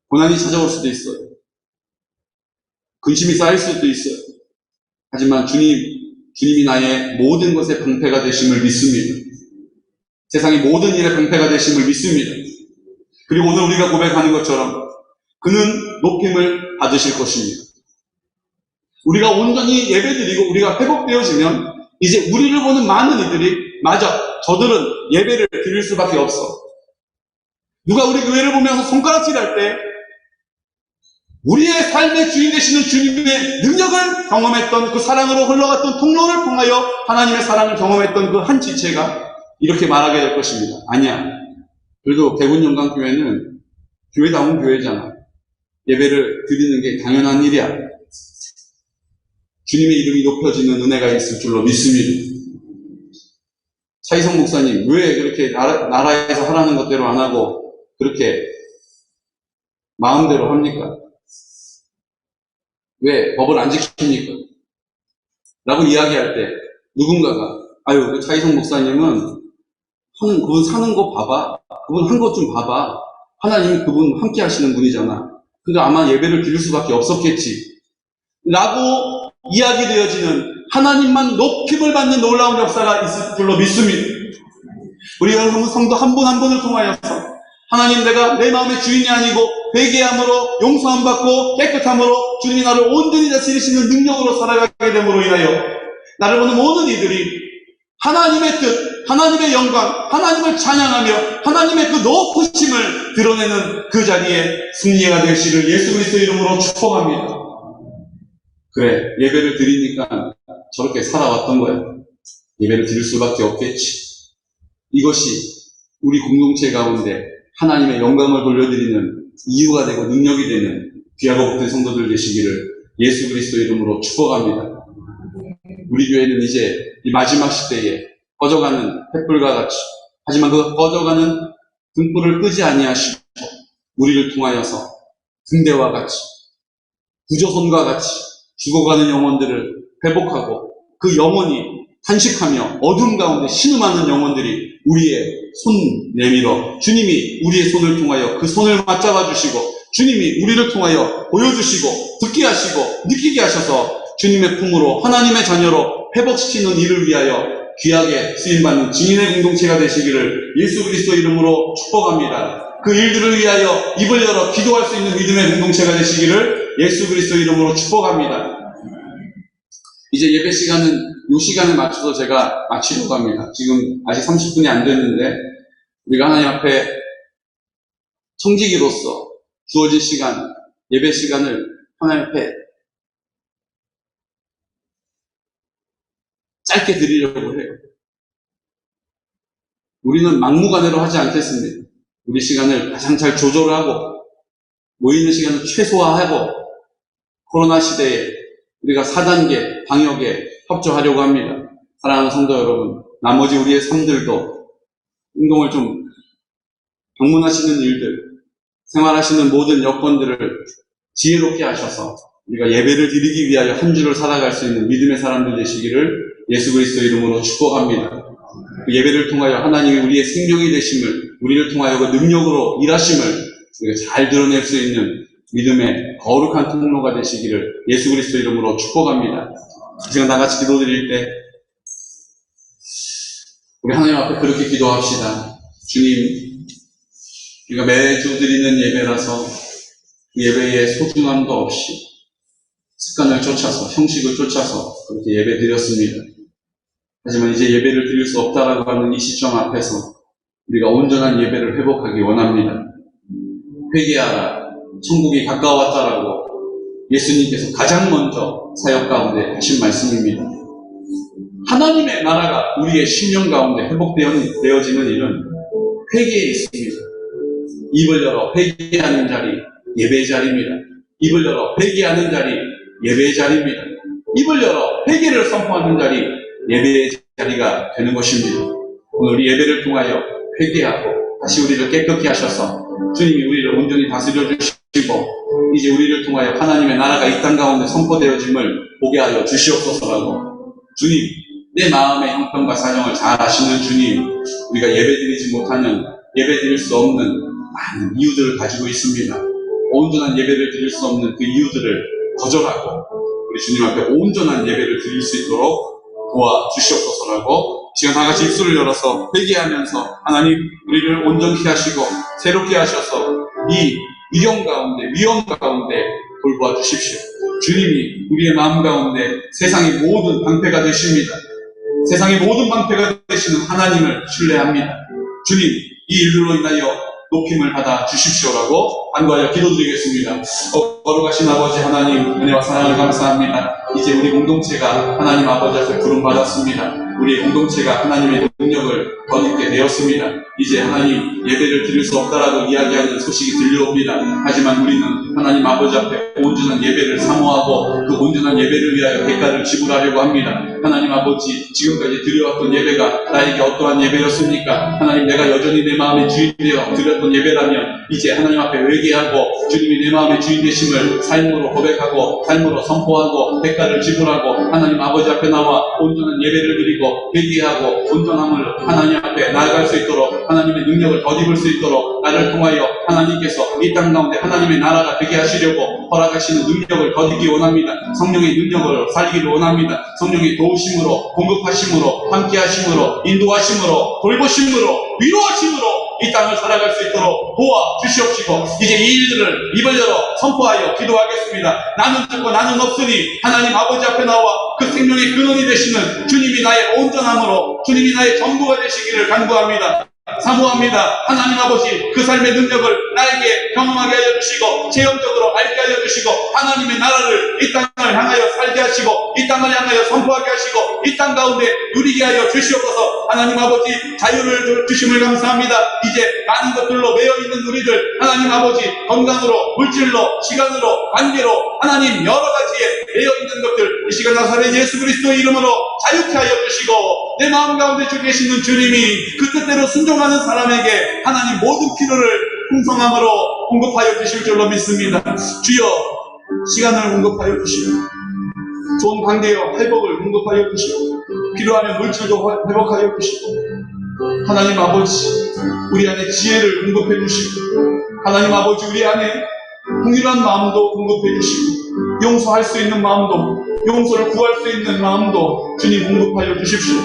고난이 찾아올 수도 있어요. 근심이 쌓일 수도 있어요. 하지만 주님이 나의 모든 것의 방패가 되심을 믿습니다. 세상의 모든 일의 방패가 되심을 믿습니다. 그리고 오늘 우리가 고백하는 것처럼 그는 높임을 받으실 것입니다. 우리가 온전히 예배드리고 우리가 회복되어지면 이제 우리를 보는 많은 이들이 맞아, 저들은 예배를 드릴 수밖에 없어. 누가 우리 교회를 보면서 손가락질할 때 우리의 삶의 주인 되시는 주님의 능력을 경험했던 그 사랑으로 흘러갔던 통로를 통하여 하나님의 사랑을 경험했던 그 한 지체가 이렇게 말하게 될 것입니다. 아니야. 그래도 대군영광교회는 교회다운 교회잖아. 예배를 드리는 게 당연한 일이야. 주님의 이름이 높여지는 은혜가 있을 줄로 믿습니다. 차이성 목사님, 왜 그렇게 나라에서 하라는 것대로 안 하고 그렇게 마음대로 합니까? 왜 법을 안 지킵니까? 라고 이야기할 때 누군가가 아유, 그 차이성 목사님은 그분 사는 거 봐봐. 그분 한 것 좀 봐봐. 하나님이 그분 함께 하시는 분이잖아. 근데 아마 예배를 드릴 수밖에 없었겠지. 라고 이야기되어지는 하나님만 높임을 받는 놀라운 역사가 있을 줄로 믿습니다. 우리 여러분 성도 한 분 한 분을 통하여서 하나님, 내가 내 마음의 주인이 아니고 회개함으로 용서함 받고 깨끗함으로 주님이 나를 온전히 다스리시는 능력으로 살아가게 됨으로 인하여 나를 보는 모든 이들이 하나님의 뜻, 하나님의 영광, 하나님을 찬양하며 하나님의 그 높으심을 드러내는 그 자리에 승리가 되시를 예수 그리스도 이름으로 축복합니다. 그래, 예배를 드리니까 저렇게 살아왔던 거야. 예배를 드릴 수밖에 없겠지. 이것이 우리 공동체 가운데 하나님의 영광을 돌려드리는 이유가 되고 능력이 되는 귀하고 복된 성도들 되시기를 예수 그리스도 이름으로 축복합니다. 우리 교회는 이제 이 마지막 시대에 꺼져가는 횃불과 같이, 하지만 그 꺼져가는 등불을 끄지 아니하시고 우리를 통하여서 등대와 같이, 구조선과 같이 죽어가는 영혼들을 회복하고 그 영혼이 탄식하며 어둠 가운데 신음하는 영혼들이 우리의 손 내밀어 주님이 우리의 손을 통하여 그 손을 맞잡아 주시고 주님이 우리를 통하여 보여주시고 듣게 하시고 느끼게 하셔서 주님의 품으로 하나님의 자녀로 회복시키는 일을 위하여 귀하게 쓰임받는 증인의 공동체가 되시기를 예수 그리스도 이름으로 축복합니다. 그 일들을 위하여 입을 열어 기도할 수 있는 믿음의 공동체가 되시기를 예수 그리스도 이름으로 축복합니다. 이제 예배 시간은 이 시간에 맞춰서 제가 마치려고 합니다. 지금 아직 30분이 안 됐는데 우리가 하나님 앞에 청지기로서 주어진 시간, 예배 시간을 하나님 앞에 짧게 드리려고 해요. 우리는 막무가내로 하지 않겠습니다. 우리 시간을 가장 잘 조절하고 모이는 시간을 최소화하고 코로나 시대에 우리가 4단계 방역에 협조하려고 합니다. 사랑하는 성도 여러분, 나머지 우리의 삶들도 운동을 좀 방문하시는 일들, 생활하시는 모든 여건들을 지혜롭게 하셔서 우리가 예배를 드리기 위하여 한 주를 살아갈 수 있는 믿음의 사람들 되시기를 예수 그리스도 이름으로 축복합니다. 그 예배를 통하여 하나님이 우리의 생명이 되심을, 우리를 통하여 그 능력으로 일하심을 우리가 잘 드러낼 수 있는 믿음의 거룩한 통로가 되시기를 예수 그리스도 이름으로 축복합니다. 지금 다 같이 기도드릴 때 우리 하나님 앞에 그렇게 기도합시다. 주님, 우리가 매주 드리는 예배라서 그 예배의 소중함도 없이 습관을 쫓아서, 형식을 쫓아서 그렇게 예배 드렸습니다. 하지만 이제 예배를 드릴 수 없다라고 하는 이 시점 앞에서 우리가 온전한 예배를 회복하기 원합니다. 회개하라. 천국이 가까웠다라고 예수님께서 가장 먼저 사역 가운데 하신 말씀입니다. 하나님의 나라가 우리의 심령 가운데 회복되어지는 일은 회개에 있습니다. 입을 열어 회개하는 자리, 예배의 자리입니다. 입을 열어 회개하는 자리, 예배의 자리입니다. 입을 열어 회개를 선포하는 자리, 예배의 자리가 되는 것입니다. 오늘 우리 예배를 통하여 회개하고 다시 우리를 깨끗게 하셔서 주님이 우리를 온전히 다스려 주시고 이제 우리를 통하여 하나님의 나라가 이 땅 가운데 선포되어짐을 보게 하여 주시옵소서라고, 주님, 내 마음의 형편과 사정을 잘 아시는 주님, 우리가 예배드리지 못하는, 예배드릴 수 없는 많은 이유들을 가지고 있습니다. 온전한 예배를 드릴 수 없는 그 이유들을 거절하고 우리 주님 앞에 온전한 예배를 드릴 수 있도록 도와주시옵소서라고 지금 다 같이 입술을 열어서 회개하면서 하나님, 우리를 온전히 하시고 새롭게 하셔서 이 위험 가운데, 위험 가운데 돌보아 주십시오. 주님이 우리의 마음 가운데 세상의 모든 방패가 되십니다. 세상의 모든 방패가 되시는 하나님을 신뢰합니다. 주님, 이 일들로 인하여 높임을 받아 주십시오라고 간구하여 기도드리겠습니다. 거룩하신 아버지 하나님, 은혜와 사랑을 감사합니다. 이제 우리 공동체가 하나님 아버지 앞에 부름받았습니다. 우리 공동체가 하나님의 능력을 거듭게 되었습니다. 이제 하나님 예배를 드릴 수 없다라고 이야기하는 소식이 들려옵니다. 하지만 우리는 하나님 아버지 앞에 온전한 예배를 사모하고 그 온전한 예배를 위하여 대가를 지불하려고 합니다. 하나님 아버지, 지금까지 드려왔던 예배가 나에게 어떠한 예배였습니까? 하나님, 내가 여전히 내 마음의 주인 되어 드렸던 예배라면 이제 하나님 앞에 회개하고 주님이 내 마음의 주인 되심을 삶으로 고백하고 삶으로 선포하고 대가를 지불하고 하나님 아버지 앞에 나와 온전한 예배를 드리고 회개하고 온전함을 하나님 앞에 나아갈 수 있도록 하나님의 능력을 덧입을 수 있도록 나를 통하여 하나님께서 이 땅 가운데 하나님의 나라가 되게 하시려고 허락하시는 능력을 덧입기 원합니다. 성령의 능력을 살리기를 원합니다. 성령의 도우심으로, 공급하심으로, 함께하심으로, 인도하심으로, 돌보심으로, 위로하심으로 이 땅을 살아갈 수 있도록 도와주시옵시고, 이제 이 일들을 입을 열어 선포하여 기도하겠습니다. 나는 듣고 나는 없으니 하나님 아버지 앞에 나와 그 생명의 근원이 되시는 주님이 나의 온전함으로, 주님이 나의 전부가 되시기를 간구합니다. 사모합니다. 하나님 아버지, 그 삶의 능력을 나에게 경험하게 하여 주시고 체험적으로 알게 하여 주시고 하나님의 나라를 이 땅을 향하여 살게 하시고 이 땅을 향하여 선포하게 하시고 이 땅 가운데 누리게 하여 주시옵소서. 하나님 아버지, 자유를 주심을 감사합니다. 이제 많은 것들로 매여 있는 우리들, 하나님 아버지, 건강으로, 물질로, 시간으로, 관계로, 하나님 여러 가지에 매여 있는 것들, 이 시간 나사렛 예수 그리스도의 이름으로 자유케 하여 주시고, 내 마음 가운데 주 계시는 주님이 그 뜻대로 순종하는 사람에게 하나님 모든 필요를 풍성함으로 공급하여 주실 줄로 믿습니다. 주여, 시간을 공급하여 주시고 좋은 관계와 회복을 공급하여 주시고 필요하면 물질도 회복하여 주시고 하나님 아버지, 우리 안에 지혜를 공급해 주시고 하나님 아버지, 우리 안에 풍요한 마음도 공급해 주시고 용서할 수 있는 마음도, 용서를 구할 수 있는 마음도 주님 공급하여 주십시오.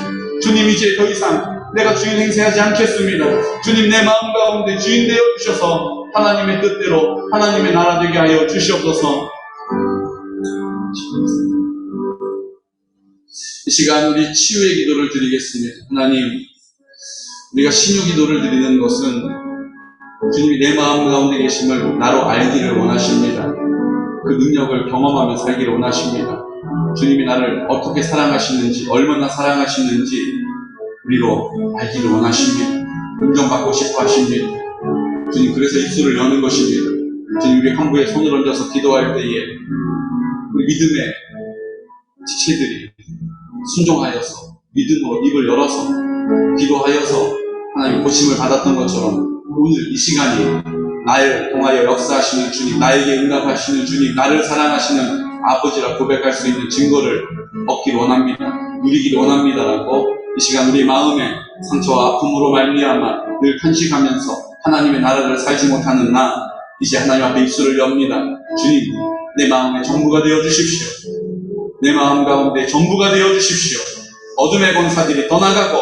주님, 이제 더 이상 내가 주인 행세하지 않겠습니다. 주님, 내 마음 가운데 주인 되어 주셔서 하나님의 뜻대로 하나님의 나라 되게 하여 주시옵소서. 이 시간 우리 치유의 기도를 드리겠습니다. 하나님, 우리가 신유 기도를 드리는 것은 주님이 내 마음 가운데 계심을 나로 알기를 원하십니다. 그 능력을 경험하며 살기를 원하십니다. 주님이 나를 어떻게 사랑하시는지, 얼마나 사랑하시는지 우리로 알기를 원하십니다. 인정받고 싶어 하십니다. 주님, 그래서 입술을 여는 것입니다. 주님, 우리 한 부에 손을 얹어서 기도할 때에 우리 믿음의 지체들이 순종하여서 믿음으로 입을 열어서 기도하여서 하나님 고침을 받았던 것처럼 오늘 이 시간이 나를 통하여 역사하시는 주님, 나에게 응답하시는 주님, 나를 사랑하시는 아버지라 고백할 수 있는 증거를 얻기를 원합니다. 누리기를 원합니다라고 이 시간 우리 마음의 상처와 아픔으로 말미암아 늘 탄식하면서 하나님의 나라를 살지 못하는 나, 이제 하나님 앞에 입술을 엽니다. 주님, 내 마음의 전부가 되어 주십시오. 내 마음 가운데 전부가 되어 주십시오. 어둠의 권사들이 떠나가고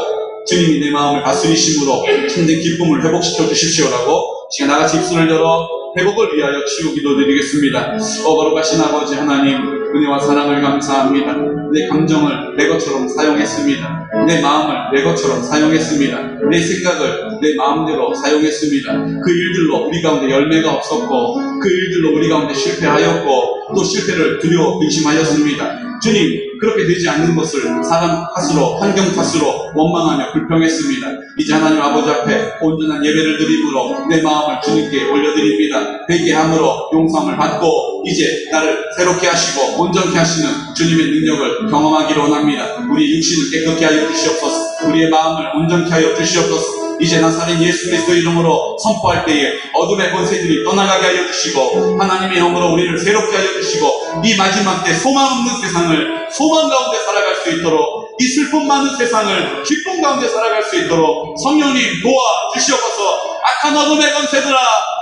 주님이 내 마음을 다스리심으로 참된 기쁨을 회복시켜 주십시오라고 시간 나같이 입술을 열어 회복을 위하여 치유 기도드리겠습니다. 거룩하신 아버지 하나님, 은혜와 사랑을 감사합니다. 내 감정을 내 것처럼 사용했습니다. 내 마음을 내 것처럼 사용했습니다. 내 생각을 내 마음대로 사용했습니다. 그 일들로 우리 가운데 열매가 없었고 그 일들로 우리 가운데 실패하였고 또 실패를 두려워 근심하였습니다. 주님, 그렇게 되지 않는 것을 사람 탓으로, 환경 탓으로 원망하며 불평했습니다. 이제 하나님 아버지 앞에 온전한 예배를 드림으로 내 마음을 주님께 올려드립니다. 회개함으로 용서함을 받고 이제 나를 새롭게 하시고 온전케 하시는 주님의 능력을 경험하기를 원합니다. 우리의 육신을 깨끗게 하여 주시옵소서. 우리의 마음을 온전케 하여 주시옵소서. 이제 나사렛 예수 그리스도 이름으로 선포할 때에 어둠의 권세들이 떠나가게 하여 주시고 하나님의 영으로 우리를 새롭게 하여 주시고 이 마지막 때 소망 없는 세상을 소망 가운데 살아갈 수 있도록, 이 슬픔 많은 세상을 기쁨 가운데 살아갈 수 있도록 성령님 도와주시옵소서. 악한 어둠의 권세들아,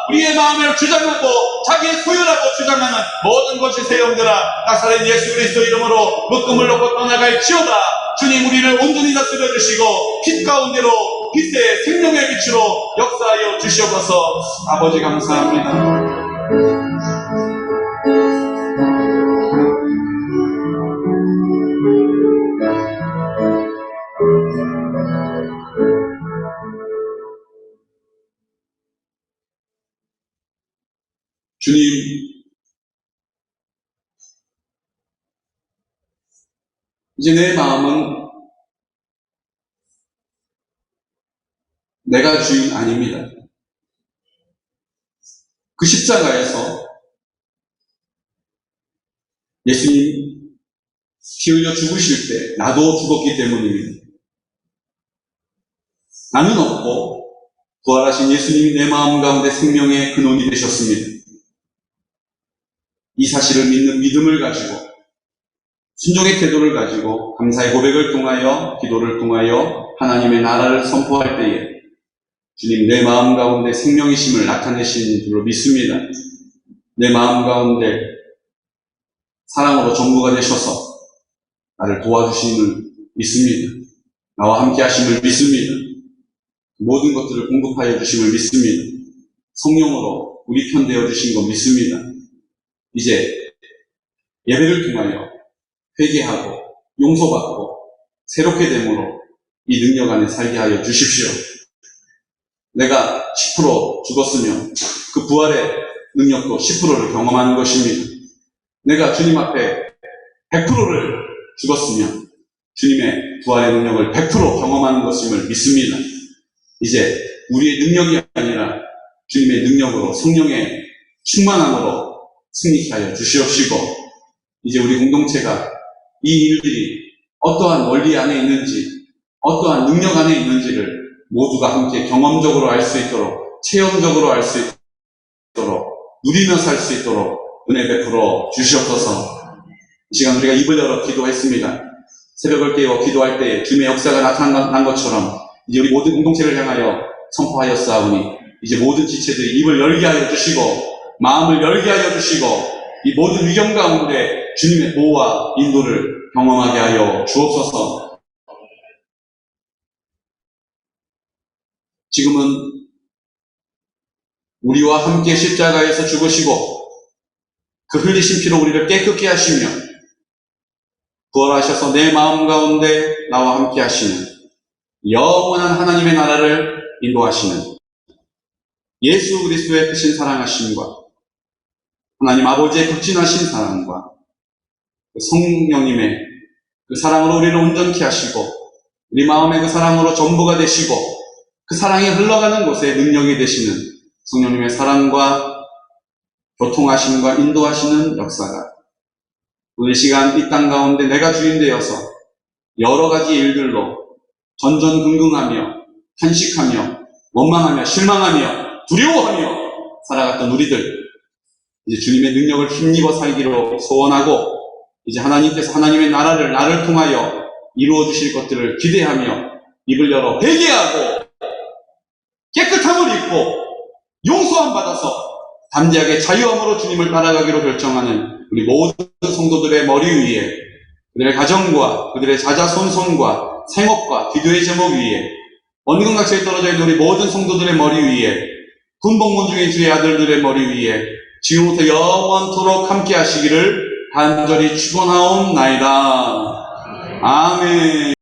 우리의 마음을 주장하고 자기의 소유라고 주장하는 모든 것이 세용들아, 나사렛 예수 그리스도 이름으로 묶음을 놓고 떠나갈지어다. 주님, 우리를 온전히 다스려 주시고 빛 가운데로 빛의 생명의 빛으로 역사하여 주시옵소서. 아버지 감사합니다. 주님, 이제 내 마음은 내가 주인 아닙니다. 그 십자가에서 예수님 피 흘려 죽으실 때 나도 죽었기 때문입니다. 나는 없고 부활하신 예수님이 내 마음 가운데 생명의 근원이 되셨습니다. 이 사실을 믿는 믿음을 가지고 순종의 태도를 가지고 감사의 고백을 통하여 기도를 통하여 하나님의 나라를 선포할 때에 주님 내 마음 가운데 생명이심을 나타내신 줄로 믿습니다. 내 마음 가운데 사랑으로 전부가 되셔서 나를 도와주심을 믿습니다. 나와 함께 하심을 믿습니다. 모든 것들을 공급하여 주심을 믿습니다. 성령으로 우리 편 되어 주신 거 믿습니다. 이제 예배를 통하여 회개하고 용서받고 새롭게 됨으로 이 능력 안에 살게 하여 주십시오. 내가 10% 죽었으면 그 부활의 능력도 10%를 경험하는 것입니다. 내가 주님 앞에 100%를 죽었으면 주님의 부활의 능력을 100% 경험하는 것임을 믿습니다. 이제 우리의 능력이 아니라 주님의 능력으로 성령의 충만함으로 승리케 하여 주시옵시고 이제 우리 공동체가 이 일들이 어떠한 원리 안에 있는지 어떠한 능력 안에 있는지를 모두가 함께 경험적으로 알 수 있도록 체험적으로 알 수 있도록 누리며 살 수 있도록 은혜 베풀어 주시옵소서. 이 시간 우리가 입을 열어 기도했습니다. 새벽을 깨워 기도할 때 주님의 역사가 나타난 것처럼 이제 우리 모든 공동체를 향하여 선포하였사오니 이제 모든 지체들이 입을 열게 하여 주시고 마음을 열게 하여 주시고 이 모든 위경 가운데 주님의 보호와 인도를 경험하게 하여 주옵소서. 지금은 우리와 함께 십자가에서 죽으시고 그 흘리신 피로 우리를 깨끗게 하시며 부활하셔서 내 마음 가운데 나와 함께 하시는 영원한 하나님의 나라를 인도하시는 예수 그리스도의 크신 사랑하심과 하나님 아버지의 극진하신 사랑과 성령님의 그 사랑으로 우리를 온전케 하시고 우리 마음의 그 사랑으로 전부가 되시고 그 사랑이 흘러가는 곳에 능력이 되시는 성령님의 사랑과 교통하심과 인도하시는 역사가 오늘 시간 이 땅 가운데 내가 주인 되어서 여러 가지 일들로 전전긍긍하며 탄식하며 원망하며 실망하며 두려워하며 살아갔던 우리들 이제 주님의 능력을 힘입어 살기로 소원하고 이제 하나님께서 하나님의 나라를 나를 통하여 이루어 주실 것들을 기대하며 입을 열어 회개하고 깨끗함을 입고 용서함 받아서 담대하게 자유함으로 주님을 따라가기로 결정하는 우리 모든 성도들의 머리 위에 그들의 가정과 그들의 자자손손과 생업과 기도의 제목 위에 원근각지에 떨어져 있는 우리 모든 성도들의 머리 위에 군복무 중인 주의 아들들의 머리 위에 지금부터 영원토록 함께 하시기를 간절히 축원하옵나이다. 아멘.